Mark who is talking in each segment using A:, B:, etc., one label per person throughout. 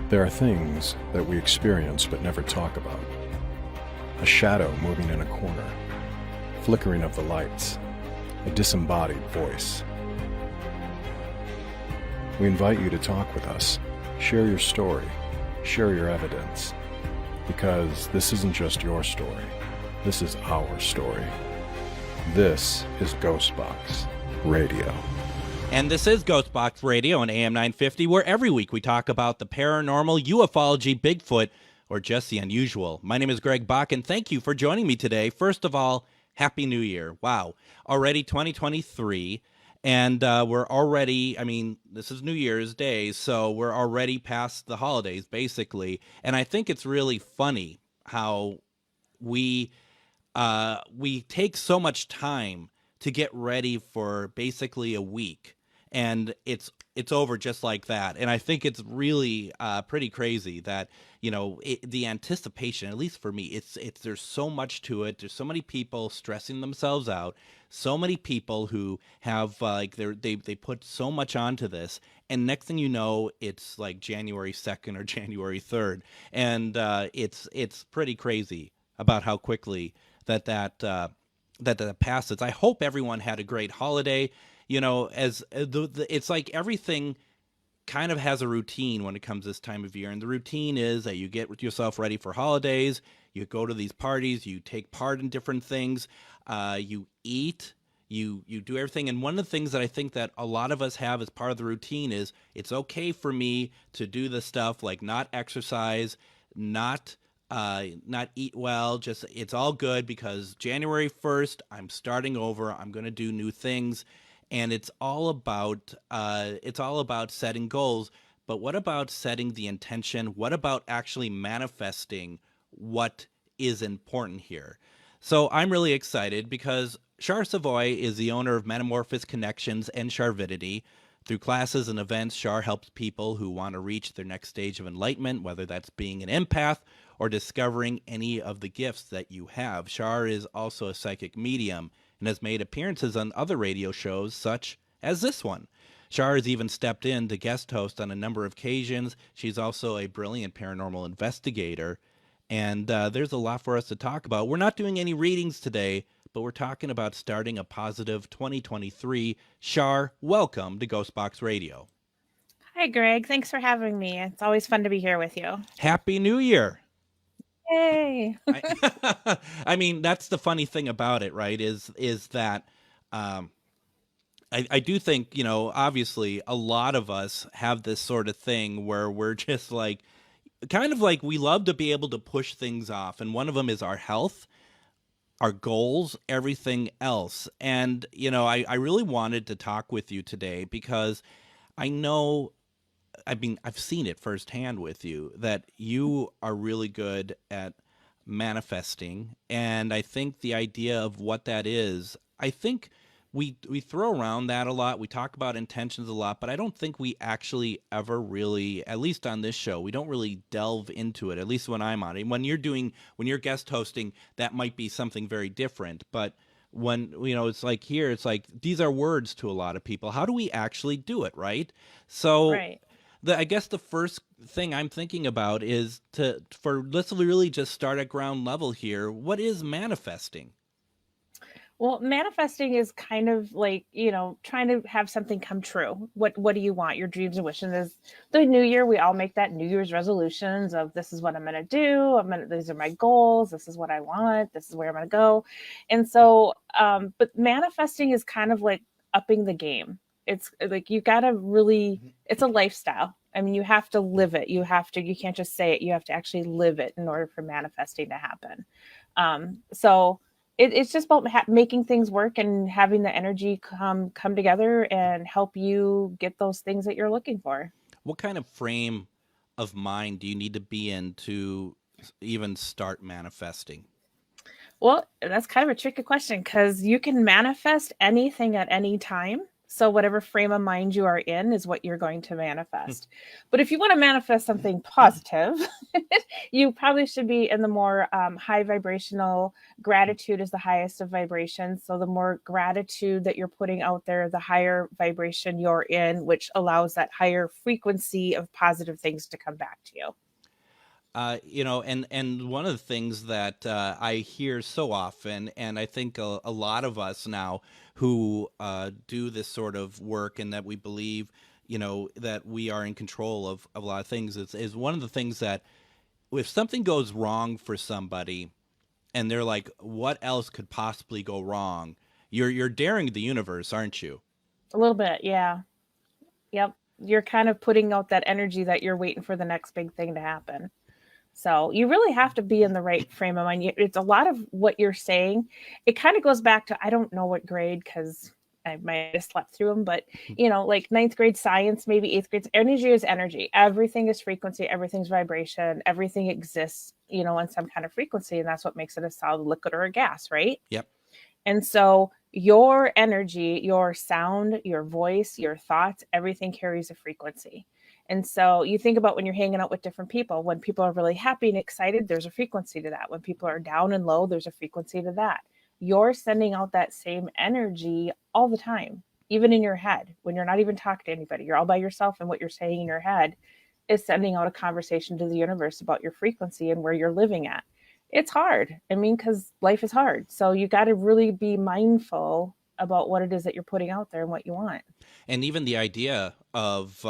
A: There are things that we experience but never talk about. A shadow moving in a corner, flickering of the lights, a disembodied voice. We invite you to talk with us, share your story, share your evidence, because this isn't just your story, this is our story. This is Ghostbox Radio.
B: And this is Ghostbox Radio on AM 950, where every week we talk about the paranormal, ufology, Bigfoot, or just the unusual. My name is Greg Bach, and thank you for joining me today. First of all, Happy New Year. Wow. Already 2023, and we're already, this is New Year's Day, so we're already past the holidays, basically. And I think it's really funny how we take so much time to get ready for basically a week, and it's over just like that. And I think it's really pretty crazy that, the anticipation, at least for me, it's there's so much to it. There's so many people stressing themselves out, so many people who have they put so much onto this, and next thing you know, it's like January 2nd or January 3rd, and it's pretty crazy about how quickly that passes. I hope everyone had a great holiday. It's like everything kind of has a routine when it comes this time of year, and the routine is that you get yourself ready for holidays, you go to these parties, you take part in different things, you eat, you do everything. And one of the things that I think that a lot of us have as part of the routine is it's okay for me to do the stuff like not exercise, not eat well, just it's all good because January 1st, I'm starting over, I'm going to do new things. And it's all about setting goals. But what about setting the intention? What about actually manifesting what is important here? So I'm really excited because Char Savoy is the owner of Metamorphosis Connections and Charvidity. Through classes and events, Char helps people who want to reach their next stage of enlightenment, whether that's being an empath or discovering any of the gifts that you have. Char is also a psychic medium and has made appearances on other radio shows such as this one. Char has even stepped in to guest host on a number of occasions. She's also a brilliant paranormal investigator, and there's a lot for us to talk about. We're not doing any readings today, but we're talking about starting a positive 2023. Char, welcome to Ghostbox Radio.
C: Hi, Greg. Thanks for having me. It's always fun to be here with you.
B: Happy New Year.
C: Yay.
B: That's the funny thing about it, right? Is that I do think, obviously a lot of us have this sort of thing where we're just like, kind of like we love to be able to push things off. And one of them is our health, our goals, everything else. And, I really wanted to talk with you today because I know, I've seen it firsthand with you that you are really good at manifesting. And I think the idea of what that is, I think we throw around that a lot. We talk about intentions a lot, but I don't think we actually ever really, at least on this show, we don't really delve into it, at least when I'm on it. When you're guest hosting, that might be something very different. But when, it's like here, it's like, these are words to a lot of people. How do we actually do it, right? So
C: Right.
B: I guess the first thing I'm thinking about is let's really just start at ground level here. What is manifesting?
C: Well, manifesting is kind of like, trying to have something come true. What do you want? Your dreams and wishes. Is the new year, we all make that New Year's resolutions of this is what I'm going to do. These are my goals. This is what I want. This is where I'm going to go. And so, but manifesting is kind of like upping the game. It's like, you got to really, it's a lifestyle. You have to live it. You can't just say it. You have to actually live it in order for manifesting to happen. So it's just about making things work and having the energy come together and help you get those things that you're looking for.
B: What kind of frame of mind do you need to be in to even start manifesting?
C: Well, that's kind of a tricky question because you can manifest anything at any time. So whatever frame of mind you are in is what you're going to manifest. But if you want to manifest something positive, you probably should be in the more high vibrational. Gratitude is the highest of vibrations. So the more gratitude that you're putting out there, the higher vibration you're in, which allows that higher frequency of positive things to come back to you.
B: And one of the things that I hear so often, and I think a lot of us now who do this sort of work, and that we believe, that we are in control of a lot of things, is one of the things that if something goes wrong for somebody, and they're like, "What else could possibly go wrong?" You're daring the universe, aren't you?
C: A little bit, yeah. Yep. You're kind of putting out that energy that you're waiting for the next big thing to happen. So you really have to be in the right frame of mind. It's a lot of what you're saying. It kind of goes back to, I don't know what grade, because I might have slept through them, but like ninth grade science, maybe eighth grade, energy is energy. Everything is frequency. Everything's vibration. Everything exists, in some kind of frequency. And that's what makes it a solid, liquid, or a gas, right?
B: Yep.
C: And so your energy, your sound, your voice, your thoughts, everything carries a frequency. And so you think about when you're hanging out with different people, when people are really happy and excited, there's a frequency to that. When people are down and low, there's a frequency to that. You're sending out that same energy all the time, even in your head, when you're not even talking to anybody. You're all by yourself, and what you're saying in your head is sending out a conversation to the universe about your frequency and where you're living at. It's hard. I mean, because life is hard. So you got to really be mindful about what it is that you're putting out there and what you want.
B: And even the idea of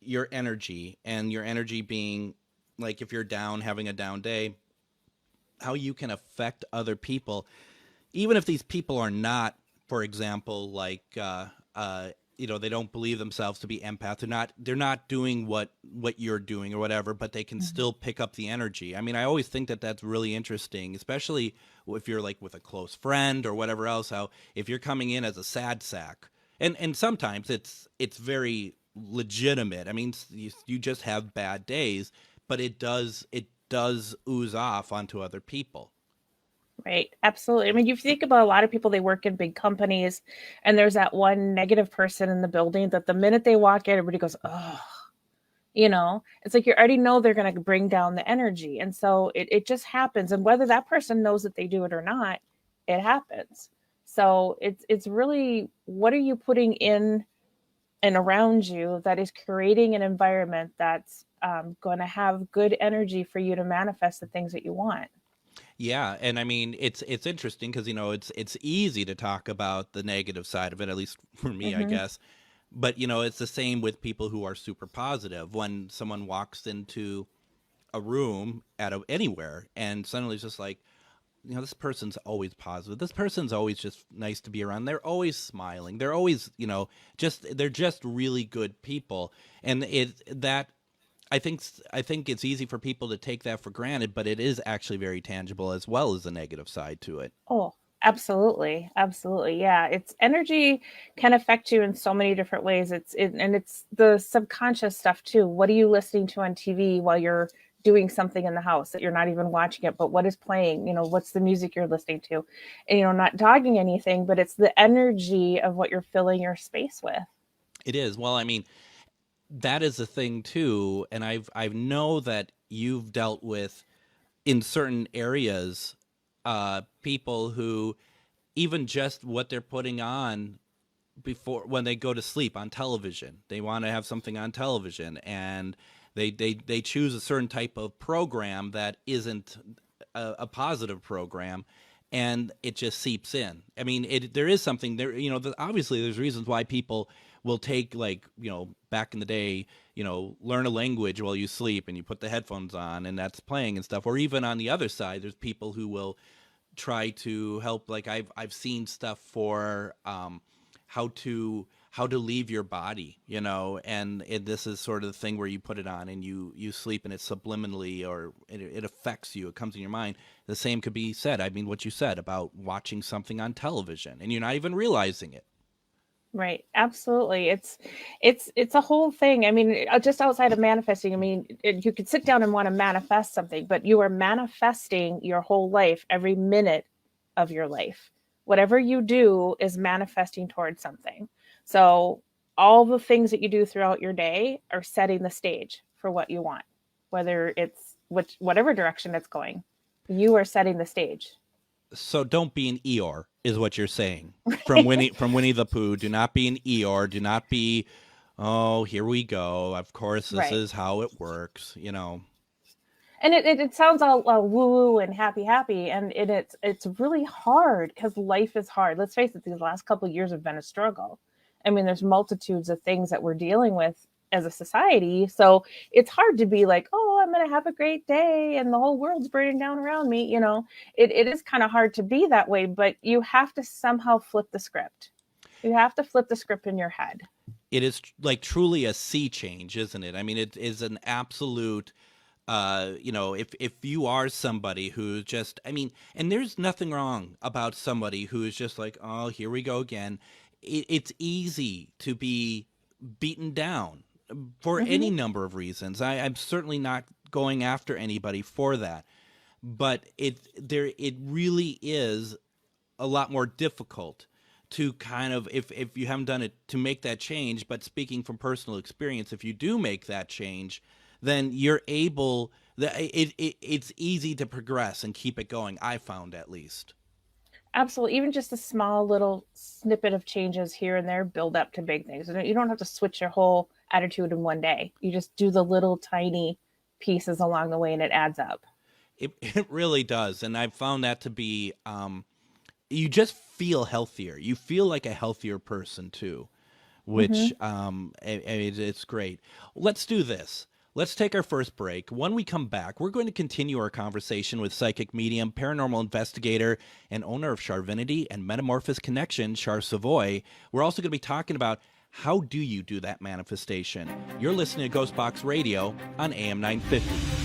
B: your energy, and your energy being like, if you're down, having a down day, how you can affect other people, even if these people are not, for example, like they don't believe themselves to be empaths. They're not doing what you're doing or whatever, but they can still pick up the energy. I mean, I always think that that's really interesting, especially if you're like with a close friend or whatever else, how if you're coming in as a sad sack, and sometimes it's very legitimate. I mean, you just have bad days, but it does ooze off onto other people.
C: Right. Absolutely. I mean, you think about a lot of people, they work in big companies, and there's that one negative person in the building that the minute they walk in, everybody goes, oh, it's like you already know they're going to bring down the energy. And so it just happens. And whether that person knows that they do it or not, it happens. So it's really, what are you putting in and around you that is creating an environment that's going to have good energy for you to manifest the things that you want.
B: Yeah, and I mean, it's interesting because it's easy to talk about the negative side of it, at least for me, I guess. But it's the same with people who are super positive. When someone walks into a room anywhere, and suddenly it's just like, this person's always positive. This person's always just nice to be around. They're always smiling. They're always, they're just really good people. And I think it's easy for people to take that for granted, but it is actually very tangible, as well as the negative side to it.
C: Oh, absolutely. Absolutely. Yeah. It's energy can affect you in so many different ways. And it's the subconscious stuff too. What are you listening to on TV while you're doing something in the house that you're not even watching it, but what is playing? What's the music you're listening to? And, not dogging anything, but it's the energy of what you're filling your space with.
B: It is. Well, I mean, that is the thing too. And I know that you've dealt with, in certain areas, people who, even just what they're putting on before, when they go to sleep on television, they want to have something on television, and they choose a certain type of program that isn't a positive program, and it just seeps in. I mean, there is something there, obviously there's reasons why people will take, like, back in the day, learn a language while you sleep, and you put the headphones on and that's playing and stuff. Or even on the other side, there's people who will try to help. Like I've seen stuff for how to leave your body, and this is sort of the thing where you put it on and you sleep, and it subliminally, or it affects you. It comes in your mind. The same could be said. I mean, what you said about watching something on television and you're not even realizing it.
C: Right. Absolutely. It's a whole thing. I mean, just outside of manifesting, I mean, you could sit down and want to manifest something, but you are manifesting your whole life, every minute of your life. Whatever you do is manifesting towards something. So all the things that you do throughout your day are setting the stage for what you want, whether it's whatever direction it's going. You are setting the stage.
B: So don't be an Eeyore, is what you're saying. From Winnie the Pooh, do not be an Eeyore. Do not be, oh, here we go. Of course, this
C: Right.
B: is how it works.
C: And it sounds all woo woo and happy, and it's really hard because life is hard. Let's face it; these last couple of years have been a struggle. I mean, there's multitudes of things that we're dealing with as a society, so it's hard to be like, oh, I'm going to have a great day, and the whole world's burning down around me. It is kind of hard to be that way, but you have to somehow flip the script. You have to flip the script in your head.
B: It is like truly a sea change, isn't it? I mean, it is an absolute. If you are somebody who's just, I mean, and there's nothing wrong about somebody who is just like, oh, here we go again. It's easy to be beaten down for any number of reasons. I'm certainly not going after anybody for that, but it really is a lot more difficult to kind of, if you haven't done it, to make that change. But speaking from personal experience, if you do make that change, then you're able, it's easy to progress and keep it going, I found, at least.
C: Absolutely. Even just a small little snippet of changes here and there build up to big things. You don't have to switch your whole attitude in one day. You just do the little tiny pieces along the way and it adds up.
B: It really does. And I've found that to be, you just feel healthier. You feel like a healthier person too, which it's great. Let's do this. Let's take our first break. When we come back, we're going to continue our conversation with psychic medium, paranormal investigator, and owner of Charvinity and Metamorphosis Connection, Char Savoy. We're also going to be talking about how do you do that manifestation. You're listening to Ghostbox Radio on AM 950.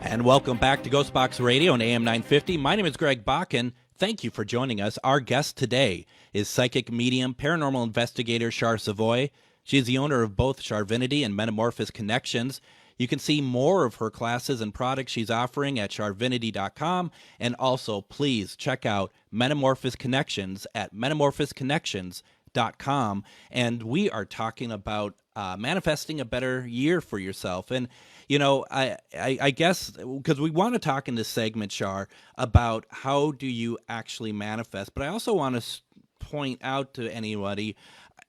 B: And welcome back to Ghostbox Radio on AM 950. My name is Greg Bakken. Thank you for joining us. Our guest today is psychic medium, paranormal investigator Char Savoy. She is the owner of both Charvinity and Metamorphosis Connections. You can see more of her classes and products she's offering at charvinity.com. And also, please check out Metamorphosis Connections at metamorphosisconnections.com. And we are talking about manifesting a better year for yourself. And I guess because we want to talk in this segment, Char, about how do you actually manifest. But I also want to point out to anybody,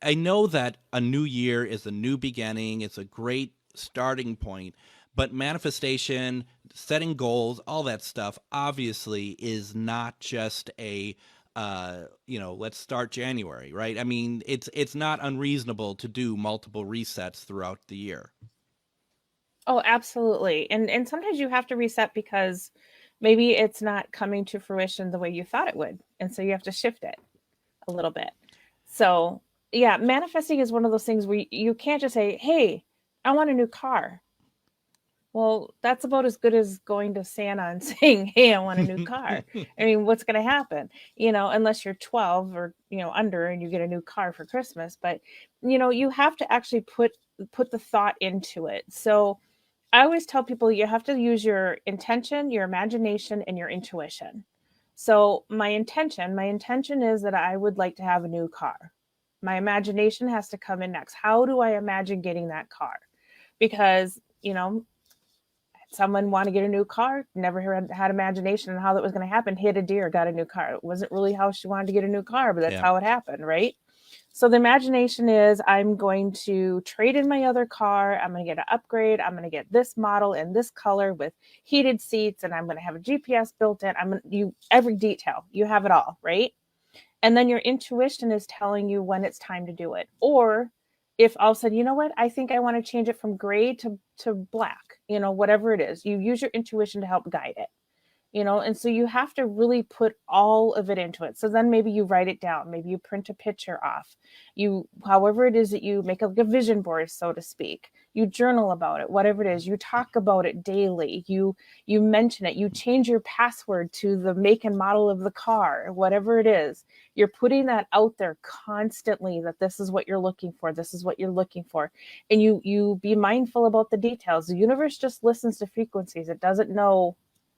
B: I know that a new year is a new beginning. It's a great starting point. But manifestation, setting goals, all that stuff, obviously is not just a let's start January, right? I mean, it's not unreasonable to do multiple resets throughout the year.
C: Oh, absolutely. And sometimes you have to reset because maybe it's not coming to fruition the way you thought it would. And so you have to shift it a little bit. So, yeah, manifesting is one of those things where you can't just say, hey, I want a new car. Well, that's about as good as going to Santa and saying, hey, I want a new car. I mean, what's going to happen? Unless you're 12 or, under and you get a new car for Christmas. But, you have to actually put the thought into it. So I always tell people you have to use your intention, your imagination, and your intuition. So my intention is that I would like to have a new car. My imagination has to come in next. How do I imagine getting that car? Because, someone want to get a new car, never had imagination on how that was going to happen, hit a deer, got a new car. It wasn't really how she wanted to get a new car, but that's how it happened, right? So the imagination is I'm going to trade in my other car. I'm going to get an upgrade. I'm going to get this model in this color with heated seats, and I'm going to have a GPS built in. Every detail, you have it all, right? And then your intuition is telling you when it's time to do it. Or if all of a sudden, you know what, I think I want to change it from gray to black, whatever it is, you use your intuition to help guide it. And so you have to really put all of it into it. So then maybe you write it down, maybe you print a picture off, however it is that you make a vision board, so to speak, you journal about it, whatever it is, you talk about it daily, you mention it, you change your password to the make and model of the car, whatever it is, you're putting that out there constantly, that this is what you're looking for, this is what you're looking for. And you be mindful about the details. The universe just listens to frequencies. It doesn't know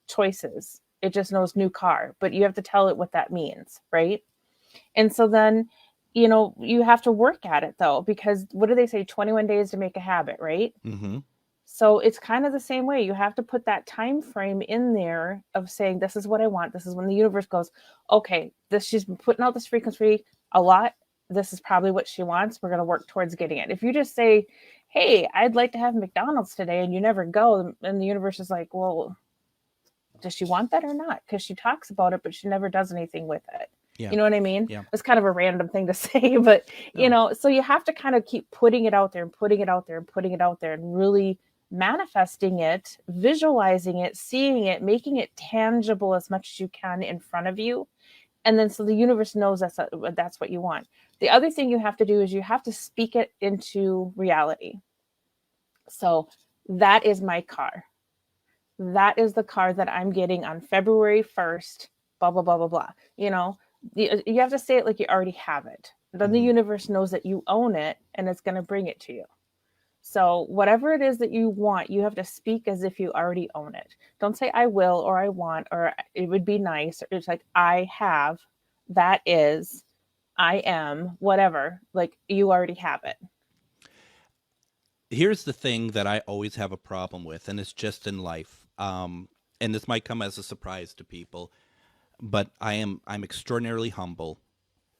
C: choices. It just knows new car, but you have to tell it what that means, right? And so then, you have to work at it though, because what do they say? 21 days to make a habit, right?
B: Mm-hmm.
C: So it's kind of the same way. You have to put that time frame in there of saying, this is what I want. This is when the universe goes, okay, she's been putting out this frequency a lot. This is probably what she wants. We're going to work towards getting it. If you just say, hey, I'd like to have McDonald's today, and you never go, and the universe is like, well, does she want that or not? Because she talks about it, but she never does anything with it.
B: Yeah.
C: You know what I mean?
B: Yeah.
C: It's kind of a random thing to say, but
B: No.
C: so you have to kind of keep putting it out there and putting it out there and putting it out there and really manifesting it, visualizing it, seeing it, making it tangible as much as you can in front of you. And then so the universe knows that's what you want. The other thing you have to do is you have to speak it into reality. So that is my car. That is the car that I'm getting on February 1st, blah, blah, blah, blah, blah. You have to say it like you already have it. Then the universe knows that you own it and it's going to bring it to you. So whatever it is that you want, you have to speak as if you already own it. Don't say I will, or I want, or it would be nice. Or it's like, I have, that is, I am, whatever. Like, you already have it.
B: Here's the thing that I always have a problem with, and it's just in life. And this might come as a surprise to people, but I'm extraordinarily humble,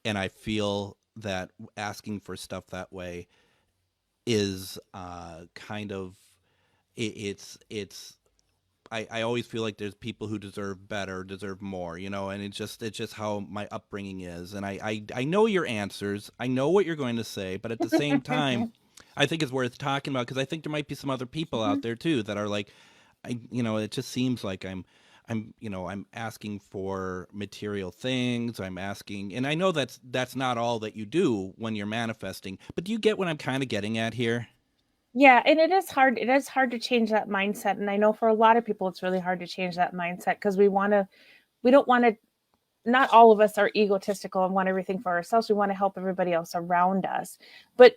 B: and I feel that asking for stuff that way is kind of it's I always feel like there's people who deserve better, deserve more, and it's just how my upbringing is. And I know your answers. I know what you're going to say, but at the same time, I think it's worth talking about, because I think there might be some other people out there too that are like, it just seems like I'm asking for material things. I'm asking, and I know that's not all that you do when you're manifesting, but do you get what I'm kind of getting at here?
C: Yeah, and it is hard. It is hard to change that mindset. And I know for a lot of people, it's really hard to change that mindset, because we don't want to, not all of us are egotistical and want everything for ourselves. We want to help everybody else around us. But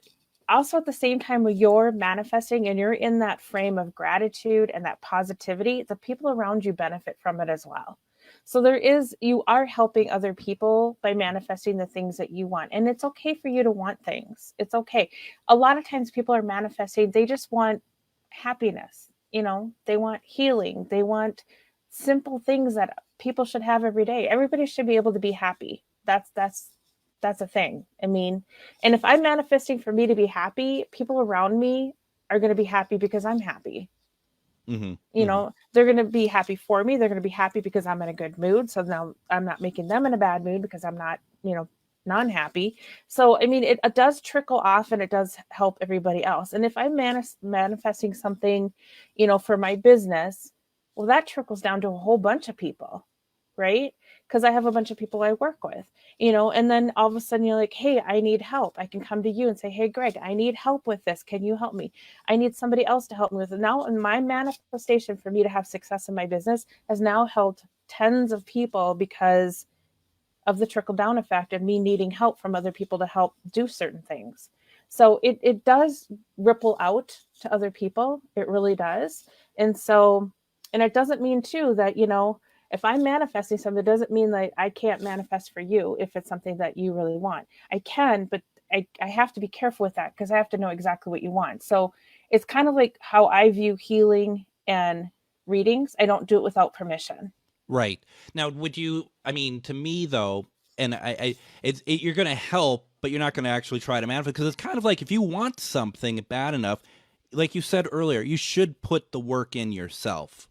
C: also at the same time, when you're manifesting and you're in that frame of gratitude and that positivity, the people around you benefit from it as well. So you are helping other people by manifesting the things that you want. And it's okay for you to want things. It's okay. A lot of times people are manifesting, they just want happiness. They want healing. They want simple things that people should have every day. Everybody should be able to be happy. That's a thing. I mean, and if I'm manifesting for me to be happy, people around me are going to be happy because I'm happy. They're going to be happy for me. They're going to be happy because I'm in a good mood. So now I'm not making them in a bad mood because I'm not, non-happy. So, I mean, it does trickle off, and it does help everybody else. And if I'm manifesting something, for my business, well, that trickles down to a whole bunch of people, right? Because I have a bunch of people I work with, and then all of a sudden you're like, hey, I need help. I can come to you and say, hey, Greg, I need help with this. Can you help me? I need somebody else to help me with it. Now, my manifestation for me to have success in my business has now helped tens of people because of the trickle down effect of me needing help from other people to help do certain things. So it does ripple out to other people. It really does. And it doesn't mean too that, if I'm manifesting something, it doesn't mean that I can't manifest for you if it's something that you really want. I can, but I have to be careful with that, because I have to know exactly what you want. So it's kind of like how I view healing and readings. I don't do it without permission.
B: Right. Now, to me though, and you're going to help, but you're not going to actually try to manifest, because it's kind of like, if you want something bad enough, like you said earlier, you should put the work in yourself.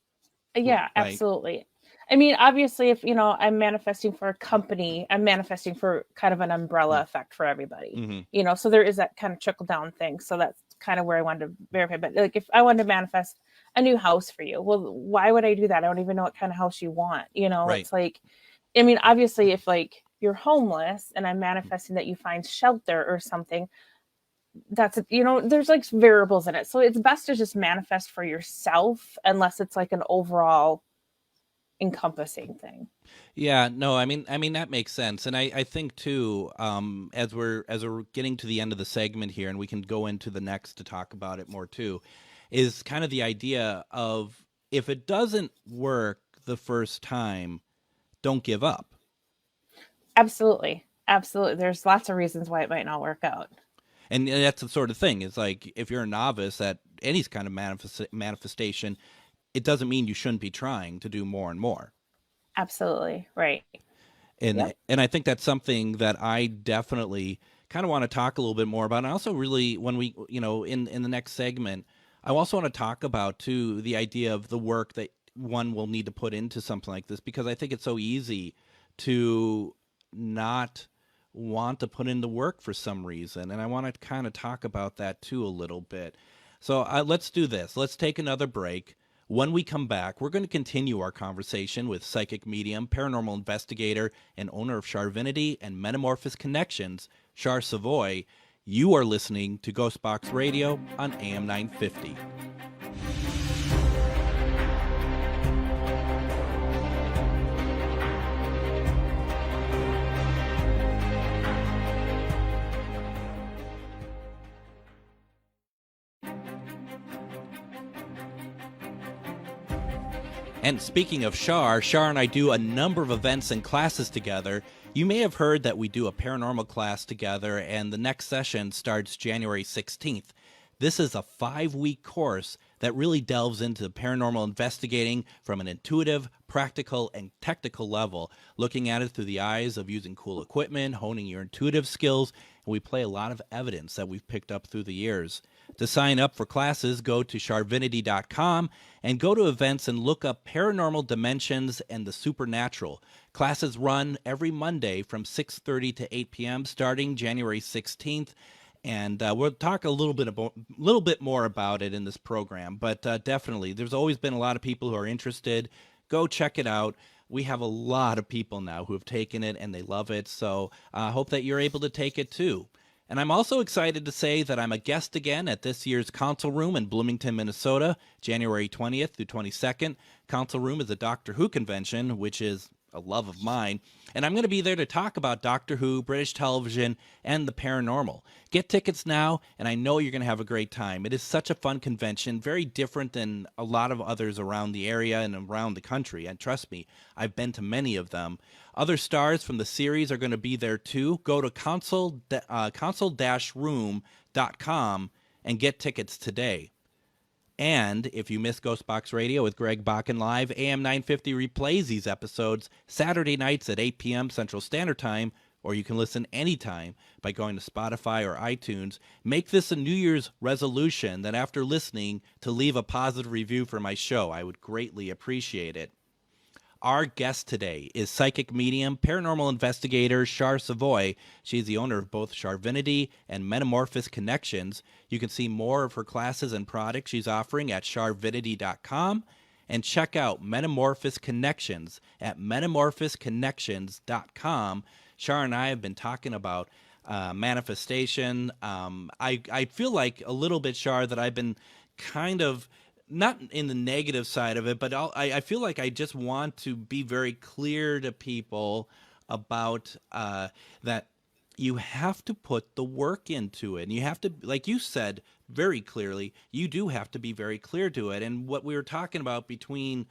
C: Yeah, right? Absolutely. I mean, obviously, if, I'm manifesting for a company, I'm manifesting for kind of an umbrella effect for everybody, so there is that kind of trickle down thing. So that's kind of where I wanted to verify. But like, if I wanted to manifest a new house for you. Well, why would I do that? I don't even know what kind of house you want.
B: Right.
C: It's like, I mean, obviously if like you're homeless and I'm manifesting that you find shelter or something, that's, there's like variables in it. So it's best to just manifest for yourself unless it's like an overall encompassing thing.
B: Yeah, no, I mean that makes sense, and I think too, as we're getting to the end of the segment here, and we can go into the next to talk about it more too, is kind of the idea of if it doesn't work the first time, don't give up.
C: Absolutely. Absolutely. There's lots of reasons why it might not work out.
B: And that's the sort of thing. It's like if you're a novice at any kind of manifestation, it doesn't mean you shouldn't be trying to do more and more.
C: Absolutely. Right.
B: And
C: Yep.
B: and I think that's something that I definitely kind of want to talk a little bit more about. And I also really, when we, in the next segment, I also want to talk about too the idea of the work that one will need to put into something like this, because I think it's so easy to not want to put in the work for some reason. And I want to kind of talk about that too a little bit. So let's do this. Let's take another break. When we come back, we're going to continue our conversation with psychic medium, paranormal investigator, and owner of Charvinity and Metamorphosis Connections, Char Savoy. You are listening to Ghostbox Radio on AM 950. And speaking of Char and I do a number of events and classes together. You may have heard that we do a paranormal class together, and the next session starts January 16th. This is a 5-week course that really delves into paranormal investigating from an intuitive, practical, and technical level, looking at it through the eyes of using cool equipment, honing your intuitive skills, and we play a lot of evidence that we've picked up through the years. To sign up for classes, go to charvinity.com and go to events and look up Paranormal Dimensions and the Supernatural. Classes run every Monday from 6:30 to 8 p.m. starting January 16th. And we'll talk a little bit more about it in this program. But definitely, there's always been a lot of people who are interested. Go check it out. We have a lot of people now who have taken it and they love it. So I hope that you're able to take it too. And I'm also excited to say that I'm a guest again at this year's Council Room in Bloomington, Minnesota, January 20th through 22nd. Council Room is a Doctor Who convention, which is a love of mine. And I'm going to be there to talk about Doctor Who, British television, and the paranormal. Get tickets now, and I know you're going to have a great time. It is such a fun convention, very different than a lot of others around the area and around the country. And trust me, I've been to many of them. Other stars from the series are going to be there too. Go to council-room.com and get tickets today. And if you miss Ghostbox Radio with Greg Bakken Live, AM 950 replays these episodes Saturday nights at 8 p.m. Central Standard Time, or you can listen anytime by going to Spotify or iTunes. Make this a New Year's resolution that after listening to leave a positive review for my show. I would greatly appreciate it. Our guest today is psychic medium, paranormal investigator Char Savoy. She's the owner of both Charvinity and Metamorphosis Connections. You can see more of her classes and products she's offering at charvinity.com, and check out Metamorphosis Connections at metamorphosconnections.com. Char and I have been talking about manifestation. I feel like a little bit, Char, that I've been kind of not in the negative side of it, but I feel like I just want to be very clear to people about that you have to put the work into it. And you have to, like you said very clearly, you do have to be very clear to it. And what we were talking about between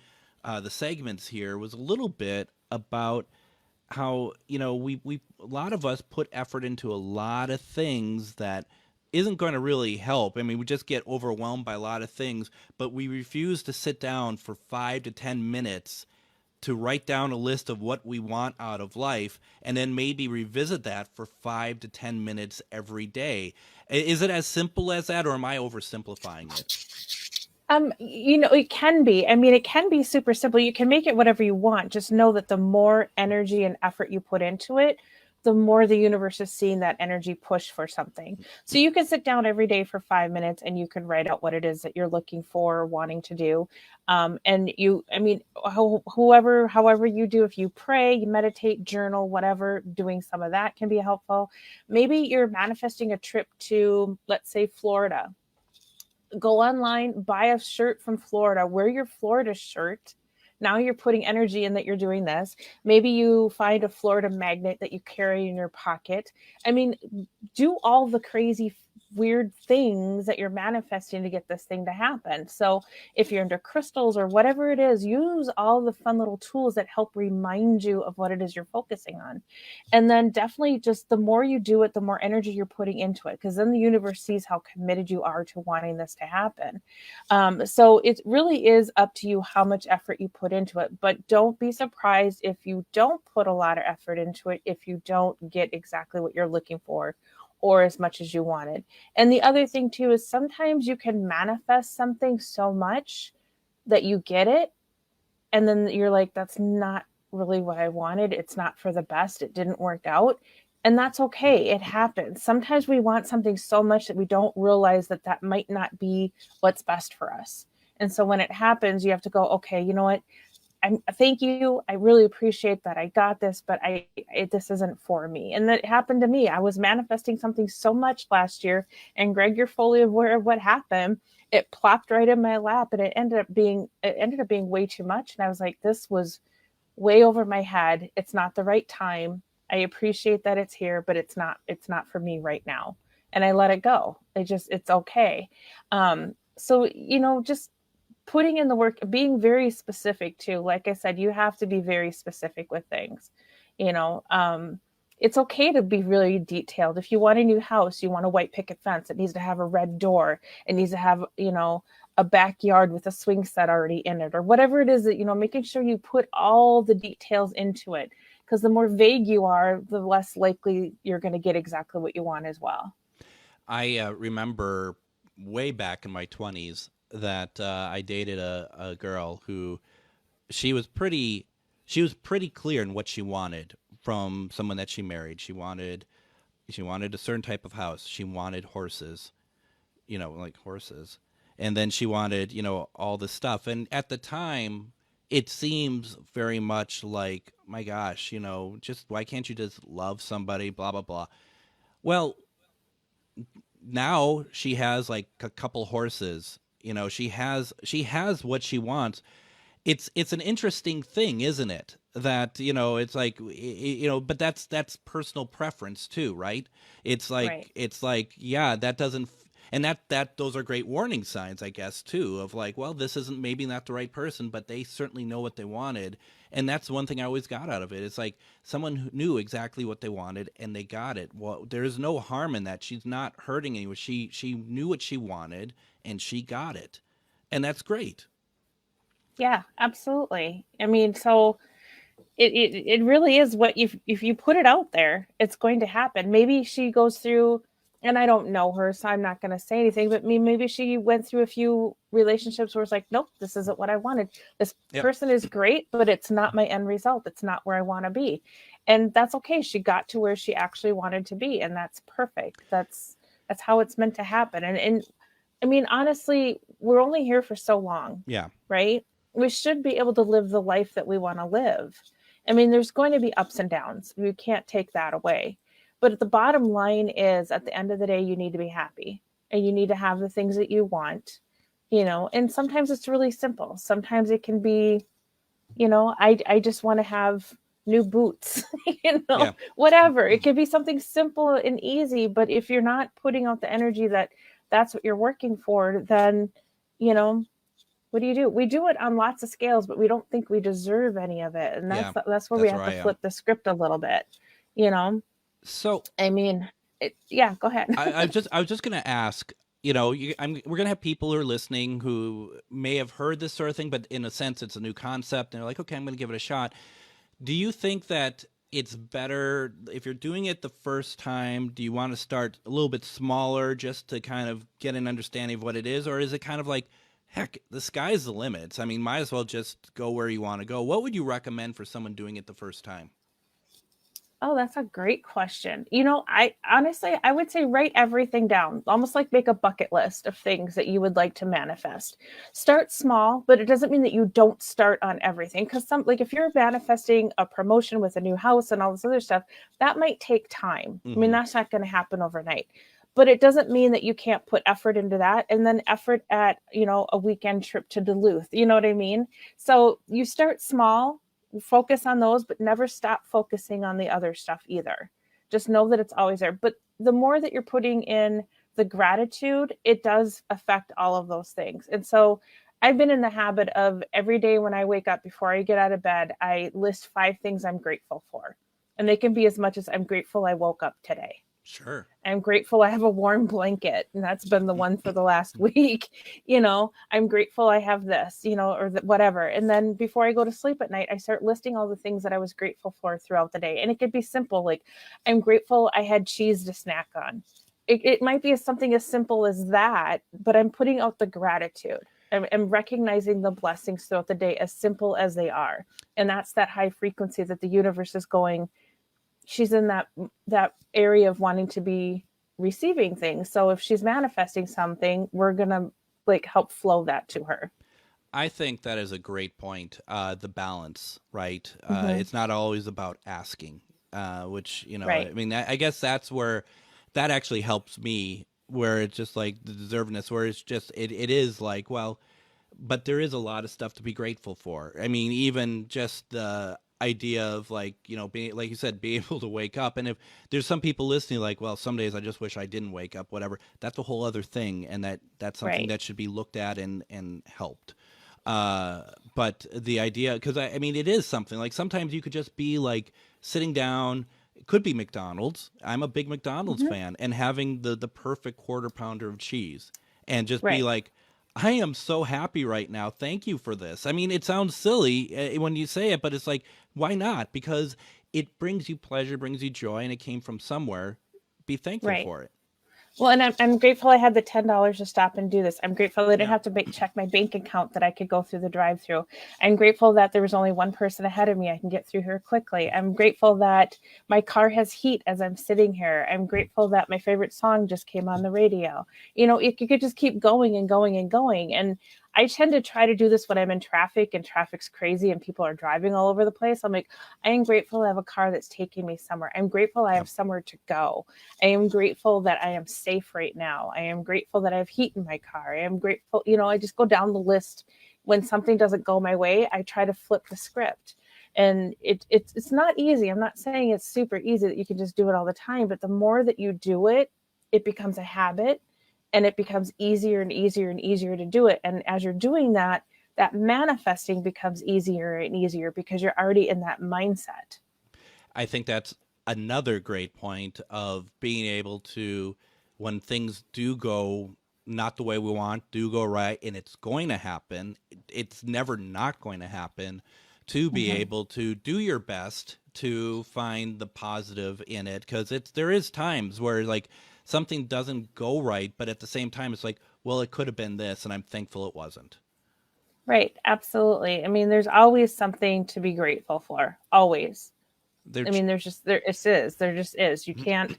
B: the segments here was a little bit about how, we a lot of us put effort into a lot of things that isn't going to really help. I mean, we just get overwhelmed by a lot of things, but we refuse to sit down for 5 to 10 minutes to write down a list of what we want out of life and then maybe revisit that for 5 to 10 minutes every day. Is it as simple as that, or am I oversimplifying it?
C: It can be. I mean, it can be super simple. You can make it whatever you want. Just know that the more energy and effort you put into it, the more the universe is seeing that energy push for something. So you can sit down every day for 5 minutes and you can write out what it is that you're looking for or wanting to do. And you, I mean, however you do, if you pray, you meditate, journal, whatever, doing some of that can be helpful. Maybe you're manifesting a trip to, let's say, Florida. Go online, buy a shirt from Florida, wear your Florida shirt. Now you're putting energy in that you're doing this. Maybe you find a Florida magnet that you carry in your pocket. I mean, do all the crazy, weird things that you're manifesting to get this thing to happen. So if you're into crystals or whatever it is, use all the fun little tools that help remind you of what it is you're focusing on. And then definitely just the more you do it, the more energy you're putting into it, because then the universe sees how committed you are to wanting this to happen. So it really is up to you how much effort you put into it, but don't be surprised if you don't put a lot of effort into it, if you don't get exactly what you're looking for or as much as you wanted. And the other thing too is sometimes you can manifest something so much that you get it, and then you're like, that's not really what I wanted. It's not for the best. It didn't work out. And that's okay. It happens. Sometimes we want something so much that we don't realize that that might not be what's best for us. And so when it happens, you have to go, okay, you know what? Thank you. I really appreciate that I got this, but this isn't for me. And that happened to me. I was manifesting something so much last year, and Greg, you're fully aware of what happened. It plopped right in my lap, and it ended up being way too much. And I was like, this was way over my head. It's not the right time. I appreciate that it's here, but it's not for me right now. And I let it go. It's okay. So, just putting in the work, being very specific too. Like I said, you have to be very specific with things. It's okay to be really detailed. If you want a new house, you want a white picket fence. It needs to have a red door. It needs to have, a backyard with a swing set already in it, or whatever it is that, making sure you put all the details into it. Because the more vague you are, the less likely you're going to get exactly what you want as well.
B: I remember way back in my 20s that I dated a girl who she was pretty clear in what she wanted from someone that she married. She wanted a certain type of house. She wanted horses, like horses. And then she wanted, all this stuff. And at the time, it seems very much like, my gosh, just why can't you just love somebody, blah, blah, blah. Well, now she has like a couple horses. She has what she wants. It's an interesting thing, isn't it? That, it's like, but that's personal preference too, right? It's like,
C: Right.
B: It's like, yeah, that doesn't, and that those are great warning signs, I guess, too, of like, well, this isn't maybe not the right person, but they certainly know what they wanted. And that's one thing I always got out of it. It's like someone who knew exactly what they wanted and they got it. Well, there's no harm in that. She's not hurting anyone. She knew what she wanted and she got it. And that's great.
C: Yeah, absolutely. I mean, so it really is what if you put it out there, it's going to happen. Maybe she goes through, and I don't know her, so I'm not going to say anything, but maybe she went through a few relationships where it's like, nope, this isn't what I wanted. This person is great, but it's not my end result. It's not where I want to be. And that's okay. She got to where she actually wanted to be, and that's perfect. That's how it's meant to happen. And I mean, honestly, we're only here for so long.
B: Yeah.
C: Right? We should be able to live the life that we want to live. I mean, there's going to be ups and downs. We can't take that away. But the bottom line is, at the end of the day, you need to be happy and you need to have the things that you want, and sometimes it's really simple. Sometimes it can be, I just want to have new boots, whatever. It could be something simple and easy, but if you're not putting out the energy that that's what you're working for, then, what do? We do it on lots of scales, but we don't think we deserve any of it. And that's where we have to flip the script a little bit,
B: So,
C: I mean, go ahead.
B: I was just going to ask, we're going to have people who are listening who may have heard this sort of thing, but in a sense, it's a new concept. And they're like, okay, I'm going to give it a shot. Do you think that it's better if you're doing it the first time? Do you want to start a little bit smaller just to kind of get an understanding of what it is? Or is it kind of like, heck, the sky's the limit? I mean, might as well just go where you want to go. What would you recommend for someone doing it the first time?
C: Oh, that's a great question. I honestly, I would say write everything down, almost like make a bucket list of things that you would like to manifest. Start small, but it doesn't mean that you don't start on everything. Because like if you're manifesting a promotion with a new house and all this other stuff, that might take time. I mean,
B: Hmm.
C: that's not going to happen overnight. But it doesn't mean that you can't put effort into that and then effort at, a weekend trip to Duluth. You know what I mean? So you start small, focus on those, but never stop focusing on the other stuff either. Just know that it's always there. But the more that you're putting in the gratitude, it does affect all of those things. And so I've been in the habit of every day when I wake up, before I get out of bed, I list 5 things I'm grateful for. And they can be as much as I'm grateful I woke up today.
B: Sure.
C: I'm grateful I have a warm blanket, and that's been the one for the last week. I'm grateful I have this, or whatever. And then before I go to sleep at night, I start listing all the things that I was grateful for throughout the day. And it could be simple, like I'm grateful I had cheese to snack on. It might be something as simple as that, but I'm putting out the gratitude. I'm recognizing the blessings throughout the day, as simple as they are. And that's that high frequency that the universe is going. She's in that area of wanting to be receiving things. So if she's manifesting something, we're gonna like help flow that to her.
B: I think that is a great point. The balance, right?
C: Mm-hmm.
B: It's not always about asking, which,
C: Right.
B: I mean, I guess that's where that actually helps me, where it's just like the deservedness, where it's just, it is like, well, but there is a lot of stuff to be grateful for. I mean, even just the idea of like, being, like you said, be able to wake up. And if there's some people listening, like, well, some days I just wish I didn't wake up, whatever, that's a whole other thing. And that's something
C: Right.
B: that should be looked at and helped. But the idea, because I mean, it is something like sometimes you could just be like sitting down. It could be McDonald's. I'm a big McDonald's
C: Mm-hmm.
B: fan, and having the perfect quarter pounder of cheese, and just be
C: Right.
B: like, I am so happy right now. Thank you for this. I mean, it sounds silly when you say it, but it's like, why not? Because it brings you pleasure, brings you joy, and it came from somewhere. Be thankful
C: Right.
B: for it.
C: Well, and I'm grateful I had the $10 to stop and do this. I'm grateful that I didn't
B: Yeah.
C: have to check my bank account, that I could go through the drive-through. I'm grateful that there was only one person ahead of me. I can get through here quickly. I'm grateful that my car has heat as I'm sitting here. I'm grateful that my favorite song just came on the radio. You could just keep going and going and going. And I tend to try to do this when I'm in traffic and traffic's crazy and people are driving all over the place. I'm like, I am grateful I have a car that's taking me somewhere. I'm grateful I
B: Yep.
C: have somewhere to go. I am grateful that I am safe right now. I am grateful that I have heat in my car. I am grateful, I just go down the list. When something doesn't go my way, I try to flip the script. And it's not easy. I'm not saying it's super easy that you can just do it all the time, but the more that you do it, it becomes a habit, and it becomes easier and easier and easier to do it. And as you're doing that, that manifesting becomes easier and easier because you're already in that mindset.
B: I think that's another great point of being able to, when things do go not the way we want, do go right, and it's going to happen, it's never not going to happen, to be
C: Mm-hmm.
B: able to do your best to find the positive in it. Because there is times where like something doesn't go right, but at the same time, it's like, well, it could have been this, and I'm thankful it wasn't.
C: Right. Absolutely. I mean, there's always something to be grateful for. Always.
B: They're
C: I mean, there it is. There just is. You can't,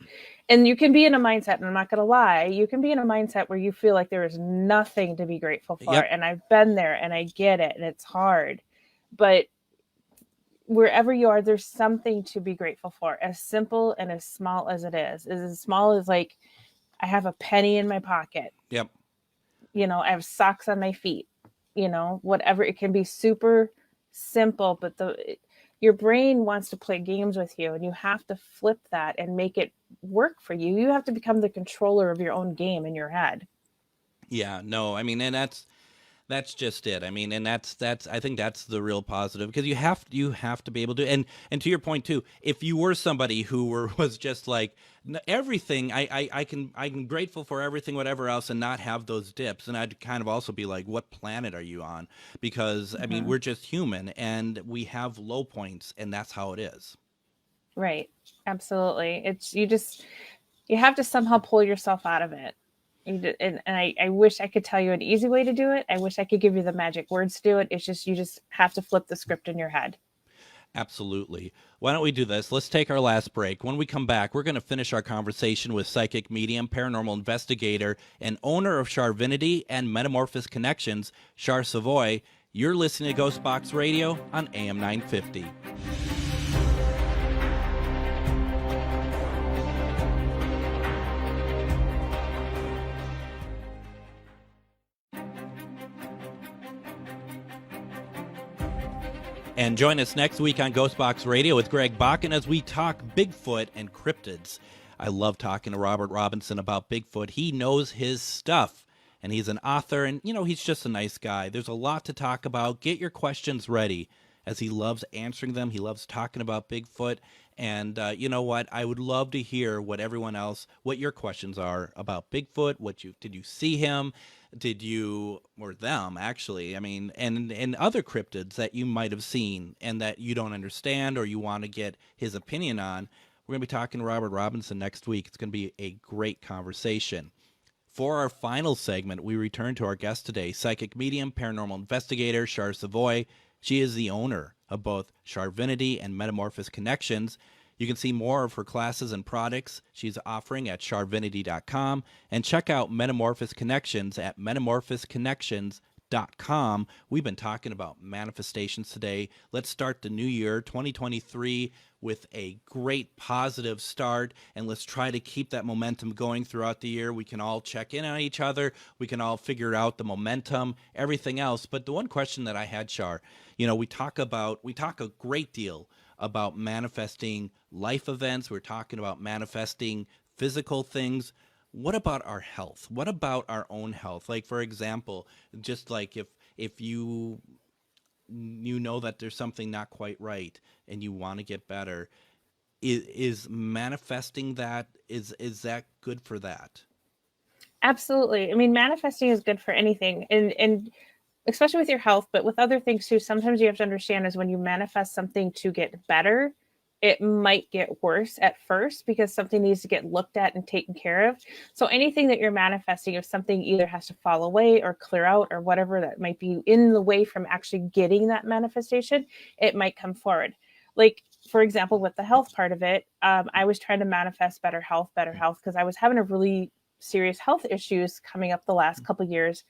C: and you can be in a mindset, and I'm not going to lie, you can be in a mindset where you feel like there is nothing to be grateful for.
B: Yep.
C: And I've been there and I get it, and it's hard. But wherever you are, there's something to be grateful for, as simple and as small as it is. As small as like, I have a penny in my pocket,
B: Yep.
C: I have socks on my feet, whatever. It can be super simple, but your brain wants to play games with you, and you have to flip that and make it work for you. You have to become the controller of your own game in your head.
B: Yeah. No, I mean, and that's just it. I mean, and that's I think that's the real positive, because you have to be able to, and to your point too, if you were somebody who was just like everything, I can grateful for everything, whatever else, and not have those dips, and I'd kind of also be like, what planet are you on? Because I mean,
C: Mm-hmm.
B: we're just human, and we have low points, and that's how it is.
C: Right. Absolutely. You have to somehow pull yourself out of it. And I wish I could tell you an easy way to do it. I wish I could give you the magic words to do it. It's just, you just have to flip the script in your head.
B: Absolutely. Why don't we do this? Let's take our last break. When we come back, we're going to finish our conversation with psychic medium, paranormal investigator, and owner of Charvinity and Metamorphosis Connections, Char Savoy. You're listening to Ghostbox Radio on AM 950. And join us next week on Ghostbox Radio with Greg Bakken as we talk Bigfoot and cryptids. I love talking to Robert Robinson about Bigfoot. He knows his stuff, and he's an author, and, he's just a nice guy. There's a lot to talk about. Get your questions ready, as he loves answering them. He loves talking about Bigfoot, and you know what? I would love to hear what your questions are about Bigfoot. Did you see him? Did you, or them actually, and other cryptids that you might have seen and that you don't understand or you want to get his opinion on? We're going to be talking to Robert Robinson next week. It's going to be a great conversation. For our final segment, we return to our guest today, psychic medium, paranormal investigator, Char Savoy. She is the owner of both Charvinity and Metamorphosis Connections. You can see more of her classes and products she's offering at charvinity.com, and check out Metamorphosis Connections at metamorphosconnections.com. We've been talking about manifestations today. Let's start the new year, 2023, with a great positive start, and let's try to keep that momentum going throughout the year. We can all check in on each other. We can all figure out the momentum, everything else. But the one question that I had, Char, we talk a great deal about manifesting life events. We're talking about manifesting physical things. What about our health? What about our own health? Like, for example, just like if you know that there's something not quite right and you want to get better, is manifesting that, is that good for that?
C: Absolutely. Manifesting is good for anything, and especially with your health, but with other things too. Sometimes you have to understand is when you manifest something to get better, it might get worse at first because something needs to get looked at and taken care of. So anything that you're manifesting, if something either has to fall away or clear out or whatever that might be in the way from actually getting that manifestation, it might come forward. Like, for example, with the health part of it, I was trying to manifest better health, because I was having a really serious health issues coming up the last couple of years.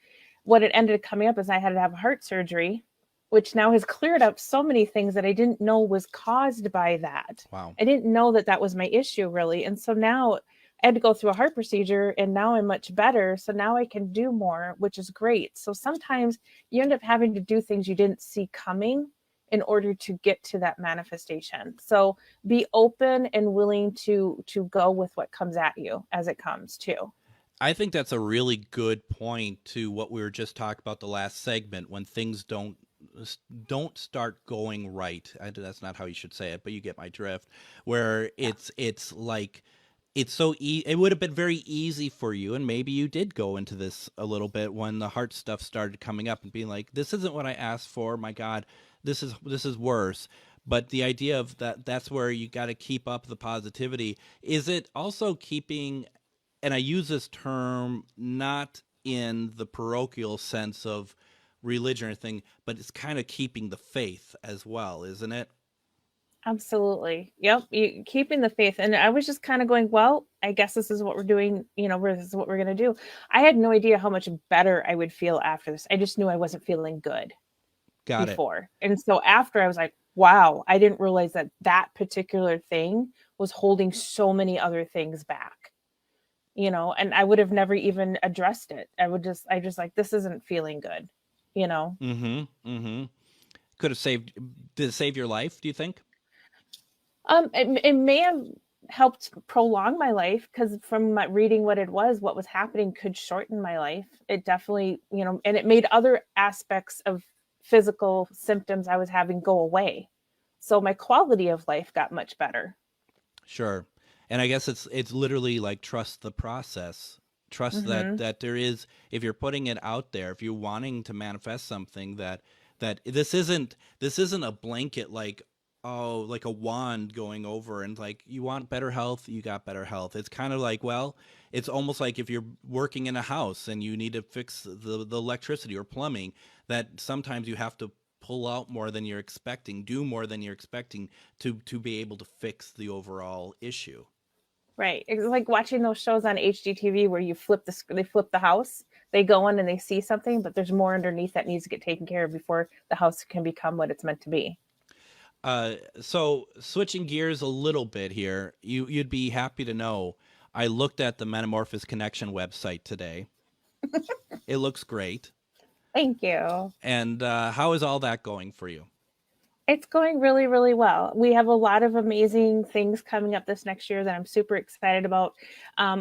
C: What it ended up coming up is I had to have heart surgery, which now has cleared up so many things that I didn't know was caused by that.
B: Wow.
C: I didn't know that was my issue, really. And so now I had to go through a heart procedure, and now I'm much better. So now I can do more, which is great. So sometimes you end up having to do things you didn't see coming in order to get to that manifestation. So be open and willing to go with what comes at you as it comes too.
B: I think that's a really good point to what we were just talking about the last segment, when things don't start going right. That's not how you should say it, but you get my drift. Where it's like, it's so it would have been very easy for you, and maybe you did go into this a little bit when the heart stuff started coming up and being like, this isn't what I asked for. My God, this is worse. But the idea of that's where you got to keep up the positivity. Is it also keeping, and I use this term not in the parochial sense of religion or anything, but it's kind of keeping the faith as well, isn't it?
C: Absolutely. Yep. Keeping the faith. And I was just kind of going, well, I guess this is what we're doing. This is what we're going to do. I had no idea how much better I would feel after this. I just knew I wasn't feeling good before. And so after, I was like, wow, I didn't realize that particular thing was holding so many other things back. And I would have never even addressed it. I just like, this isn't feeling good,
B: Could have did it save your life, do you think?
C: It may have helped prolong my life, because from reading what was happening could shorten my life. It definitely, and it made other aspects of physical symptoms I was having go away. So my quality of life got much better.
B: Sure. And I guess it's literally like, trust the process. Trust that there is, if you're putting it out there, if you're wanting to manifest something, that this isn't a blanket, like, oh, like a wand going over and like, you want better health, you got better health. It's kind of like, well, it's almost like if you're working in a house and you need to fix the electricity or plumbing, that sometimes you have to pull out more than you're expecting, do more than you're expecting to be able to fix the overall issue.
C: Right. It's like watching those shows on HGTV where you they flip the house, they go in and they see something, but there's more underneath that needs to get taken care of before the house can become what it's meant to be.
B: So switching gears a little bit here, you'd be happy to know I looked at the Metamorphosis Connection website today. It looks great.
C: Thank you.
B: And how is all that going for you?
C: It's going really, really well. We have a lot of amazing things coming up this next year that I'm super excited about.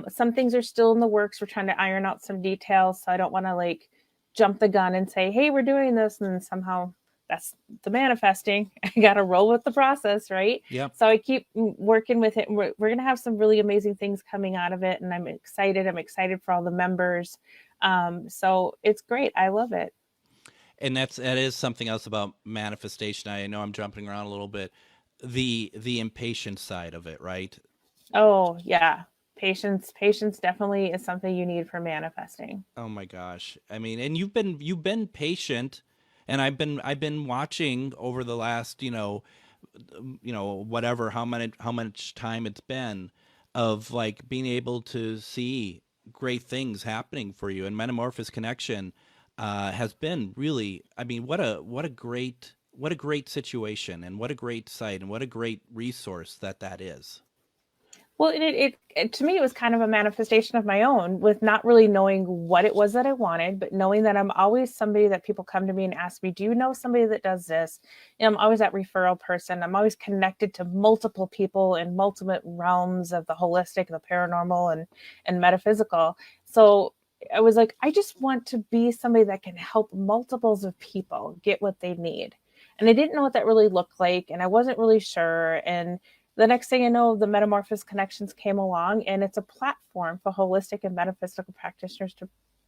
C: Some things are still in the works. We're trying to iron out some details. So I don't want to like jump the gun and say, hey, we're doing this. And then somehow that's the manifesting. I got to roll with the process, right?
B: Yep.
C: So I keep working with it. And we're going to have some really amazing things coming out of it. And I'm excited. I'm excited for all the members. So it's great. I love it.
B: And that is something else about manifestation. I know I'm jumping around a little bit. The impatient side of it, right?
C: Oh yeah. Patience definitely is something you need for manifesting.
B: Oh my gosh. I mean, and you've been patient, and I've been watching over the last, whatever, how much time it's been of like being able to see great things happening for you. And Metamorphosis Connection has been really, I mean, what a great situation, and what a great site, and what a great resource that is.
C: Well, it to me, it was kind of a manifestation of my own, with not really knowing what it was that I wanted, but knowing that I'm always somebody that people come to me and ask me, do you know somebody that does this? I'm always that referral person. I'm always connected to multiple people in multiple realms of the holistic, the paranormal, and metaphysical. So I was like, I just want to be somebody that can help multiples of people get what they need. And I didn't know what that really looked like, and I wasn't really sure. And the next thing I know, the Metamorphosis Connections came along, and it's a platform for holistic and metaphysical practitioners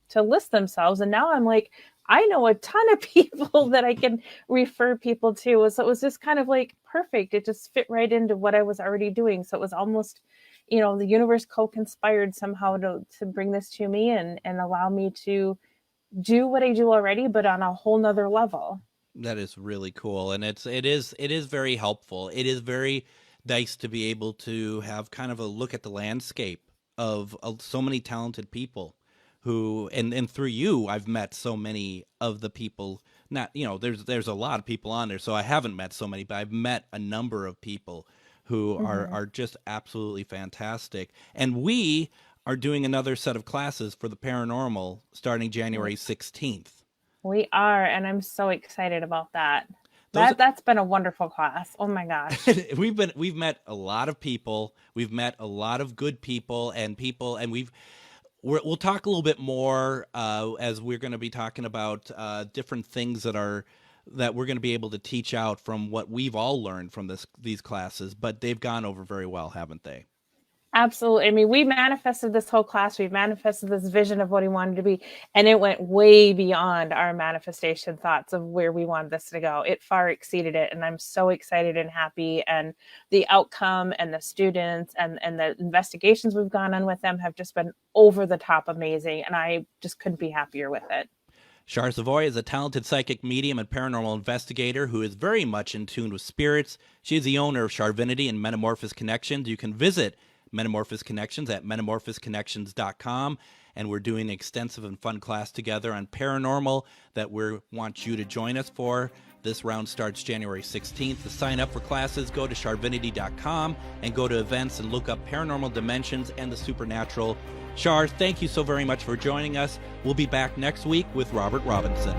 C: to list themselves. And now I'm like, I know a ton of people that I can refer people to. So it was just kind of like perfect. It just fit right into what I was already doing. So it was almost, the universe co-conspired somehow to bring this to me and allow me to do what I do already, but on a whole nother level.
B: That is really cool. And it is very helpful. It is very nice to be able to have kind of a look at the landscape of so many talented people who, and through you, I've met so many of the people. Not, there's a lot of people on there, so I haven't met so many, but I've met a number of people who are just absolutely fantastic. And we are doing another set of classes for the paranormal starting January 16th.
C: We are, and I'm so excited about that. That's been a wonderful class. Oh my gosh.
B: We've met a lot of people. We've met a lot of good people, and we'll talk a little bit more as we're going to be talking about different things that we're going to be able to teach out from what we've all learned from these classes, but they've gone over very well, haven't they?
C: Absolutely. I mean, we manifested this whole class. We manifested this vision of what we wanted to be, and it went way beyond our manifestation thoughts of where we wanted this to go. It far exceeded it, and I'm so excited and happy. And the outcome and the students and the investigations we've gone on with them have just been over the top amazing, and I just couldn't be happier with it.
B: Char Savoy is a talented psychic medium and paranormal investigator who is very much in tune with spirits. She is the owner of Charvinity and Metamorphosis Connections. You can visit Metamorphosis Connections at metamorphosisconnections.com, and we're doing an extensive and fun class together on paranormal that we want you to join us for. This round starts January 16th. To sign up for classes, go to charvinity.com and go to events and look up Paranormal Dimensions and the Supernatural. Char, thank you so very much for joining us. We'll be back next week with Robert Robinson.